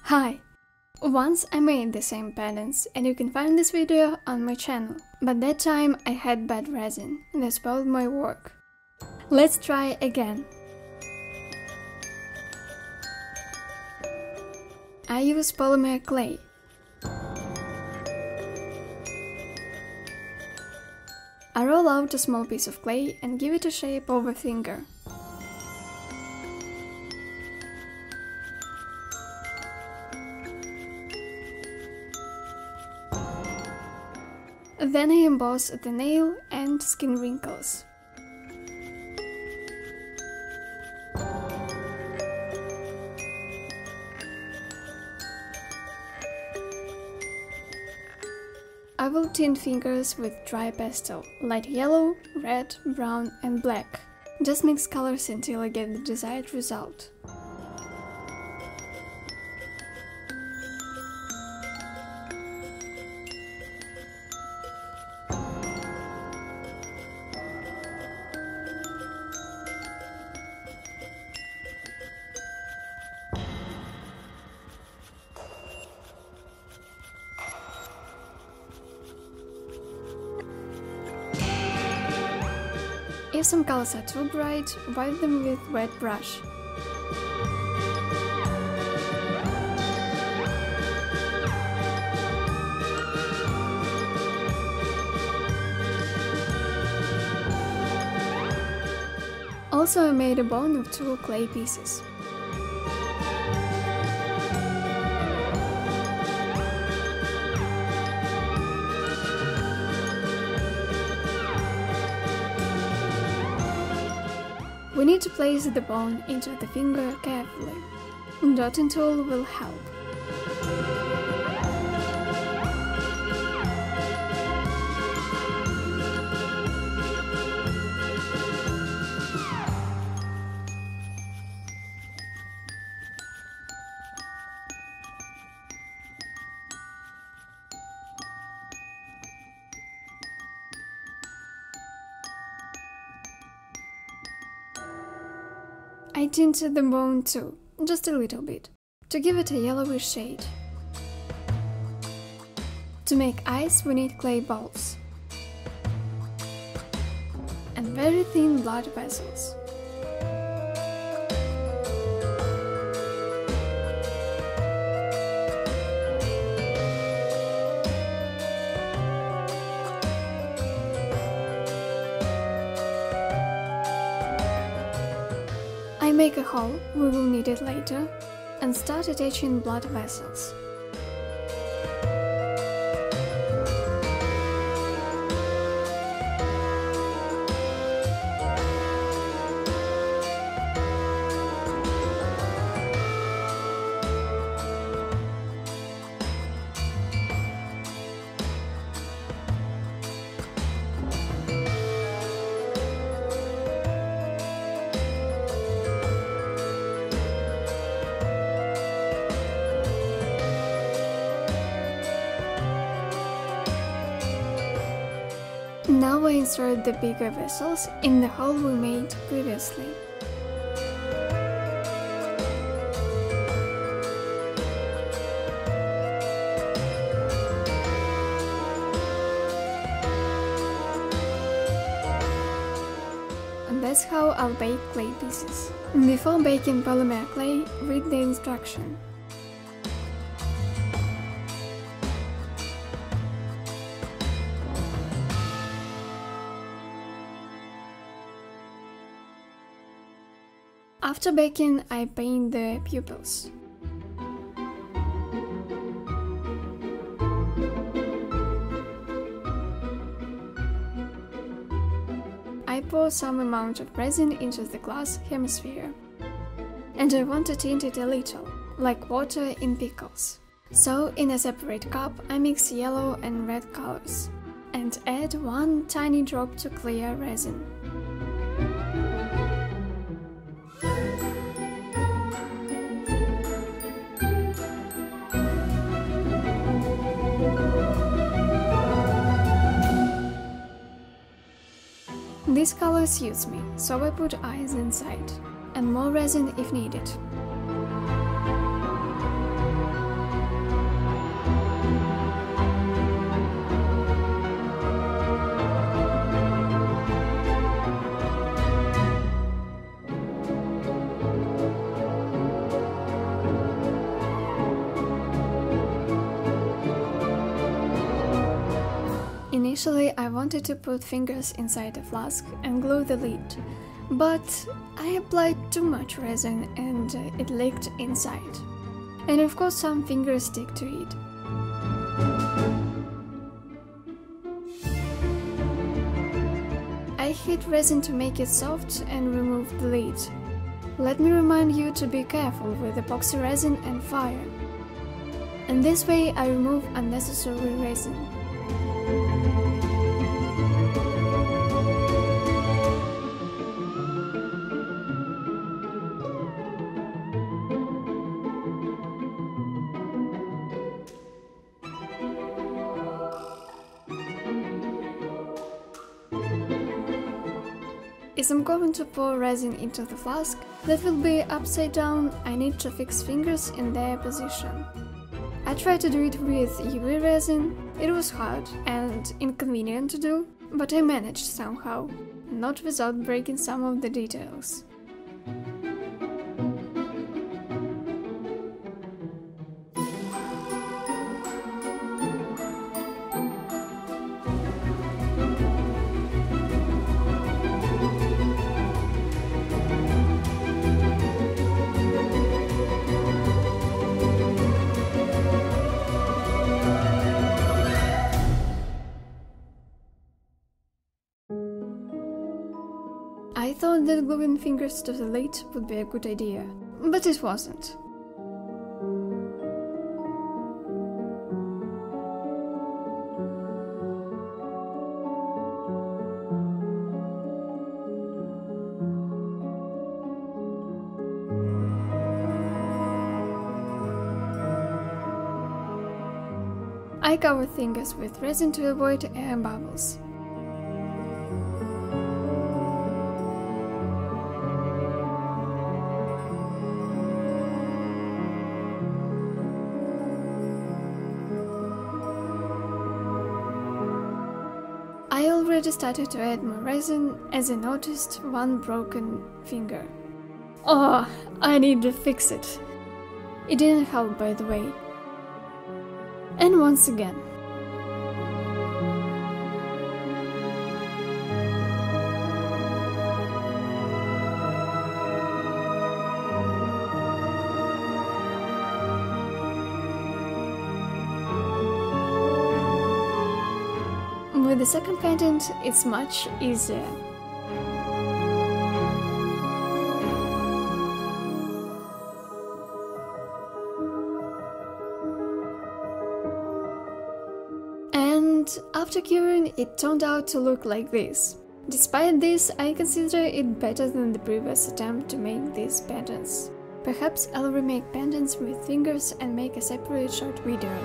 Hi! Once I made the same patterns and you can find this video on my channel, but that time I had bad resin and that spoiled my work. Let's try again. I use polymer clay. I roll out a small piece of clay and give it a shape of a finger. Then I emboss the nail and skin wrinkles. I will tint fingers with dry pastel, light yellow, red, brown and black. Just mix colors until I get the desired result. If some colors are too bright, wipe them with wet brush. Also, I made a bone of 2 clay pieces. We need to place the bone into the finger carefully. Dotting tool will help. I tinted the bone too, just a little bit, to give it a yellowish shade. To make eyes we need clay balls and very thin blood vessels. I make a hole, we will need it later, and start attaching blood vessels. Now I insert the bigger vessels in the hole we made previously. And that's how I'll bake clay pieces. Before baking polymer clay, read the instruction. After baking, I paint the pupils. I pour some amount of resin into the glass hemisphere. And I want to tint it a little, like water in pickles. So, in a separate cup, I mix yellow and red colors and add 1 tiny drop to clear resin. This color suits me, so I put eyes inside, and more resin if needed. Initially I wanted to put fingers inside the flask and glue the lid, but I applied too much resin and it leaked inside. And of course some fingers stick to it. I heat resin to make it soft and remove the lid. Let me remind you to be careful with epoxy resin and fire. And this way I remove unnecessary resin. As I'm going to pour resin into the flask that will be upside down, I need to fix fingers in their position. I tried to do it with UV resin. It was hard and inconvenient to do, but I managed somehow, not without breaking some of the details. I thought that gluing fingers to the lid would be a good idea, but it wasn't. I cover fingers with resin to avoid air bubbles. I already started to add more resin as I noticed one broken finger. Oh, I need to fix it. It didn't help, by the way. And once again. With the second pendant, it's much easier. And after curing, it turned out to look like this. Despite this, I consider it better than the previous attempt to make these pendants. Perhaps I'll remake pendants with fingers and make a separate short video.